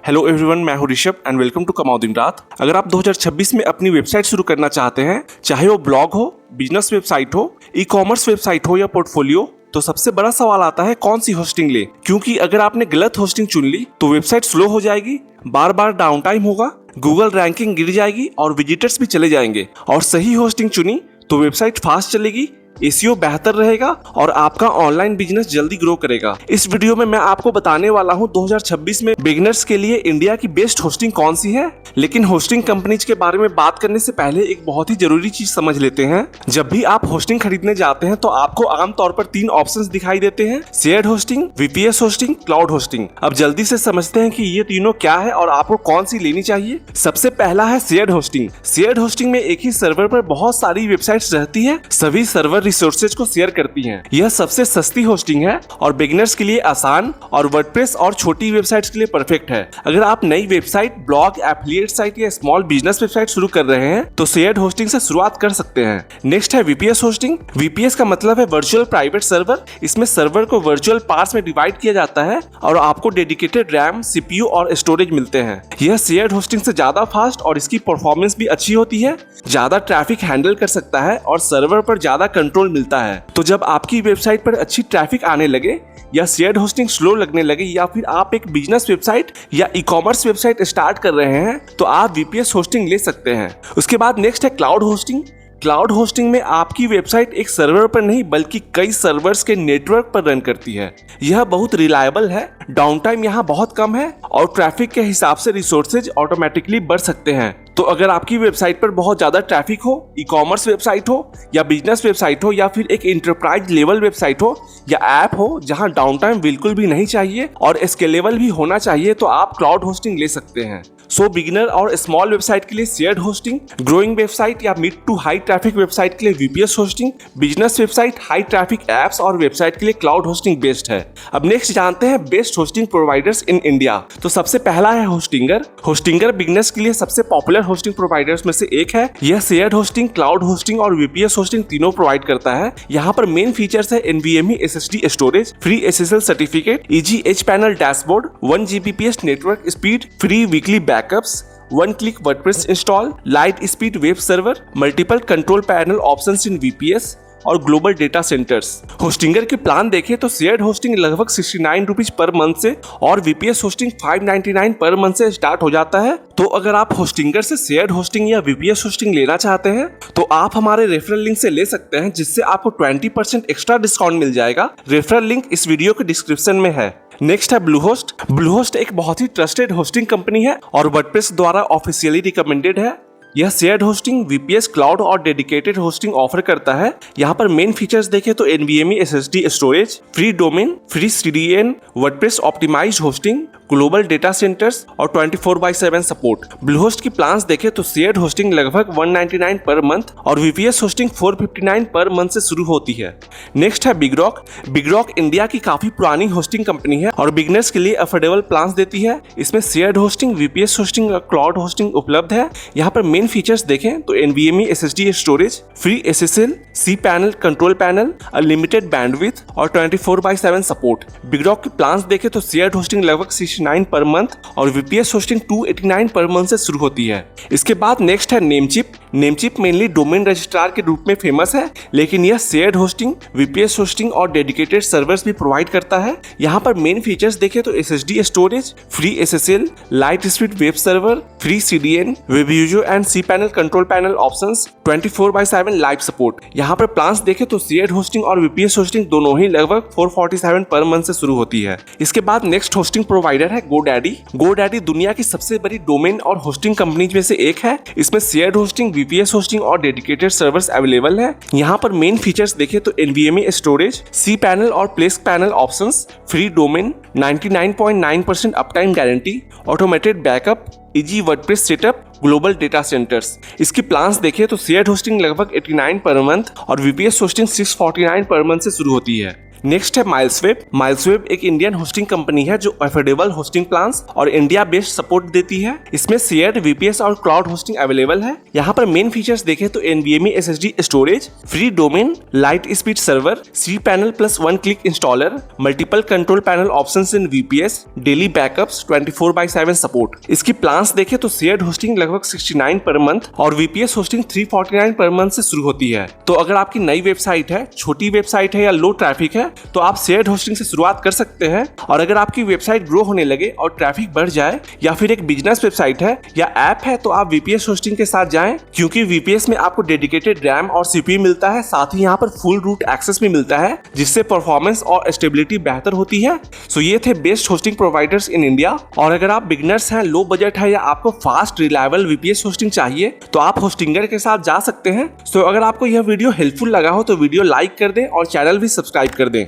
Hello everyone, मैं हूं Rishabh and welcome to कमाओ दिन रात। अगर आप 2026 में अपनी वेबसाइट शुरू करना चाहते हैं, चाहे वो ब्लॉग हो, बिजनेस वेबसाइट हो, ई कॉमर्स वेबसाइट हो या पोर्टफोलियो, तो सबसे बड़ा सवाल आता है कौन सी होस्टिंग ले। क्योंकि अगर आपने गलत होस्टिंग चुन ली तो वेबसाइट स्लो हो जाएगी, बार बार डाउन टाइम होगा, गूगल रैंकिंग गिर जाएगी और विजिटर्स भी चले जाएंगे। और सही होस्टिंग चुनी तो वेबसाइट फास्ट चलेगी, एसईओ बेहतर रहेगा और आपका ऑनलाइन बिजनेस जल्दी ग्रो करेगा। इस वीडियो में मैं आपको बताने वाला हूं 2026 में बिगिनर्स के लिए इंडिया की बेस्ट होस्टिंग कौन सी है। लेकिन होस्टिंग कंपनीज के बारे में बात करने से पहले एक बहुत ही जरूरी चीज समझ लेते हैं। जब भी आप होस्टिंग खरीदने जाते हैं तो आपको आमतौर पर 3 ऑप्शंस दिखाई देते हैं: shared hosting, VPS hosting, cloud hosting. अब जल्दी से समझते हैं कि ये तीनों क्या है और आपको कौन सी लेनी चाहिए। सबसे पहला है शेयर्ड होस्टिंग। शेयर्ड होस्टिंग में एक ही सर्वर पर बहुत सारी वेबसाइट्स रहती है, सभी सर्वर रिसोर्सेज को शेयर करती हैं। यह सबसे सस्ती होस्टिंग है और बिगिनर्स के लिए आसान और वर्डप्रेस और छोटी वेबसाइट्स के लिए परफेक्ट है। अगर आप नई वेबसाइट, ब्लॉग, एफिलिएट साइट या स्मॉल बिजनेस वेबसाइट शुरू कर रहे हैं तो शेयर्ड होस्टिंग से शुरुआत कर सकते हैं। नेक्स्ट है वीपीएस होस्टिंग। वीपीएस का मतलब है वर्चुअल प्राइवेट सर्वर। इसमें सर्वर को वर्चुअल पार्ट्स में डिवाइड किया जाता है और आपको डेडिकेटेड रैम, सीपीयू और स्टोरेज मिलते हैं। यह शेयर्ड होस्टिंग से ज्यादा फास्ट और इसकी परफॉर्मेंस भी अच्छी होती है, ज्यादा ट्रैफिक हैंडल कर सकता है और सर्वर पर ज्यादा कंट्रोल मिलता है। तो जब आपकी वेबसाइट पर अच्छी ट्रैफिक आने लगे या शेयर्ड होस्टिंग स्लो लगने लगे या फिर आप एक बिजनेस वेबसाइट या ई कॉमर्स वेबसाइट स्टार्ट कर रहे हैं तो आप वीपीएस होस्टिंग ले सकते हैं। उसके बाद नेक्स्ट है क्लाउड होस्टिंग। क्लाउड होस्टिंग में आपकी वेबसाइट एक सर्वर पर नहीं बल्कि कई सर्वर्स के नेटवर्क पर रन करती है। यह बहुत रिलायबल है, डाउन टाइम यहाँ बहुत कम है और ट्रैफिक के हिसाब से रिसोर्सेज ऑटोमेटिकली बढ़ सकते हैं। तो अगर आपकी वेबसाइट पर बहुत ज्यादा ट्रैफिक हो, ई कॉमर्स वेबसाइट हो या बिजनेस वेबसाइट हो या फिर एक इंटरप्राइज लेवल वेबसाइट हो या ऐप हो जहां डाउन टाइम बिल्कुल भी नहीं चाहिए और स्केलेबल भी होना चाहिए, तो आप क्लाउड होस्टिंग ले सकते हैं। सो बिगिनर और स्मॉल वेबसाइट के लिए शेयर्ड होस्टिंग, ग्रोइंग वेबसाइट या mid to high traffic website के लिए VPS hosting, business website, high traffic apps और वेबसाइट के लिए क्लाउड होस्टिंग बेस्ट है। अब नेक्स्ट जानते हैं best hosting providers in India. तो सबसे पहला है होस्टिंगर। होस्टिंगर बिगिनर्स के लिए सबसे पॉपुलर होस्टिंग प्रोवाइडर्स में से एक है। यह शेयर्ड होस्टिंग, क्लाउड होस्टिंग और वीपीएस होस्टिंग तीनों प्रोवाइड करता है। यहाँ पर मेन फीचर्स है NVMe SSD storage, free SSL certificate, easy H panel dashboard, 1 Gbps network speed, free weekly backups, 1 click WordPress install, light speed web server, multiple control panel options इन VPS और global data centres. Hostinger के plan देखें तो shared hosting लगभग 69 rupees per month से और VPS hosting 599 per month से start हो जाता है। तो अगर आप होस्टिंगर से शेयर्ड होस्टिंग या वीपीएस होस्टिंग लेना चाहते हैं तो आप हमारे रेफरल लिंक से ले सकते हैं, जिससे आपको 20% एक्स्ट्रा डिस्काउंट मिल जाएगा। रेफरल लिंक इस वीडियो के डिस्क्रिप्शन में है। नेक्स्ट है ब्लूहोस्ट। ब्लूहोस्ट एक बहुत ही ट्रस्टेड होस्टिंग कंपनी है और वर्डप्रेस द्वारा ऑफिशियली रिकमेंडेड है। यह शेयर्ड होस्टिंग, वीपीएस, क्लाउड और डेडिकेटेड होस्टिंग ऑफर करता है। यहाँ पर मेन फीचर्स देखें तो NVMe SSD storage, free domain, free CDN, WordPress optimised hosting, global data centres और 24/7 सपोर्ट। ब्लूहोस्ट की प्लान्स देखें तो शेयर्ड होस्टिंग लगभग 199 पर मंथ और वीपीएस होस्टिंग 459 पर मंथ से शुरू होती है। नेक्स्ट है बिगरॉक। बिगरॉक इंडिया की काफी पुरानी होस्टिंग कंपनी है और बिगनर्स के लिए अफोर्डेबल प्लान्स देती है। इसमें शेयर्ड होस्टिंग, वीपीएस होस्टिंग और क्लाउड होस्टिंग उपलब्ध है। यहाँ पर मेन फीचर्स देखें तो NVMe SSD storage, free SSL, C panel, control panel, unlimited bandwidth और 24/7 सपोर्ट। बिगरॉक के प्लान्स देखें तो शेयर्ड होस्टिंग लगभग 69 पर मंथ और वीपीएस होस्टिंग 289 पर मंथ से शुरू होती है। इसके बाद नेक्स्ट है Namecheap. Namecheap mainly domain registrar के रूप में फेमस है, लेकिन यह शेयर्ड होस्टिंग, वीपीएस होस्टिंग और डेडिकेटेड सर्वर्स भी प्रोवाइड करता है। यहाँ पर मेन फीचर्स देखें तो SSD storage, free SSL, LiteSpeed web server, free CDN, Webuzo and C panel control panel options, 24/7 live support. यहाँ पर प्लान्स देखें तो शेयर्ड होस्टिंग और वीपीएस होस्टिंग दोनों ही लगभग 447 पर मंथ से शुरू होती है। इसके बाद नेक्स्ट होस्टिंग प्रोवाइडर है गोडैडी। गोडैडी दुनिया की सबसे बड़ी डोमेन और होस्टिंग कंपनीज में से एक है। इसमें शेयर्ड होस्टिंग, वीपीएस होस्टिंग और डेडिकेटेड सर्वर्स अवेलेबल है। यहाँ पर मेन फीचर्स देखें तो एनवीएमई स्टोरेज, सी पैनल और place panel options, free domain, 99.9% uptime guarantee, automated backup, easy WordPress setup, global data centres. इसकी प्लान्स देखें तो शेयर्ड होस्टिंग लगभग 89 पर मंथ और वीपीएस होस्टिंग 649 पर मंथ से शुरू होती है। नेक्स्ट है माइल्सवेब। माइल्सवेब एक इंडियन होस्टिंग कंपनी है जो अफोर्डेबल होस्टिंग प्लान्स और इंडिया बेस्ड सपोर्ट देती है। इसमें शेयर्ड वीपीएस और क्लाउड होस्टिंग अवेलेबल है। यहाँ पर मेन फीचर्स देखें तो NVMe SSD storage, free domain, light speed server, cPanel plus 1 click installer, multiple control panel options इन VPS, डेली बैकअप्स, 24/7 सपोर्ट। इसकी प्लान्स देखें तो शेयर्ड होस्टिंग लगभग 69 पर मंथ और VPS होस्टिंग 349 पर मंथ से शुरू होती है। तो अगर आपकी नई वेबसाइट है, छोटी वेबसाइट है या लो ट्रैफिक है तो आप शेयर्ड होस्टिंग से शुरुआत कर सकते हैं। और अगर आपकी वेबसाइट ग्रो होने लगे और ट्रैफिक बढ़ जाए या फिर एक बिजनेस वेबसाइट है या ऐप है तो आप VPS होस्टिंग के साथ जाएं, क्योंकि VPS में आपको डेडिकेटेड रैम और CPU मिलता है, साथ ही यहाँ पर फुल रूट एक्सेस भी मिलता है जिससे परफॉर्मेंस और स्टेबिलिटी बेहतर होती है। सो ये थे best hosting providers in India. और अगर आप बिगनर्स हैं, लो बजट है या आपको फास्ट रिलायबल VPS होस्टिंग चाहिए तो आप होस्टिंगर के साथ जा सकते हैं। सो अगर आपको यह वीडियो हेल्पफुल लगा हो तो वीडियो लाइक कर दें और चैनल भी सब्सक्राइब कर दें।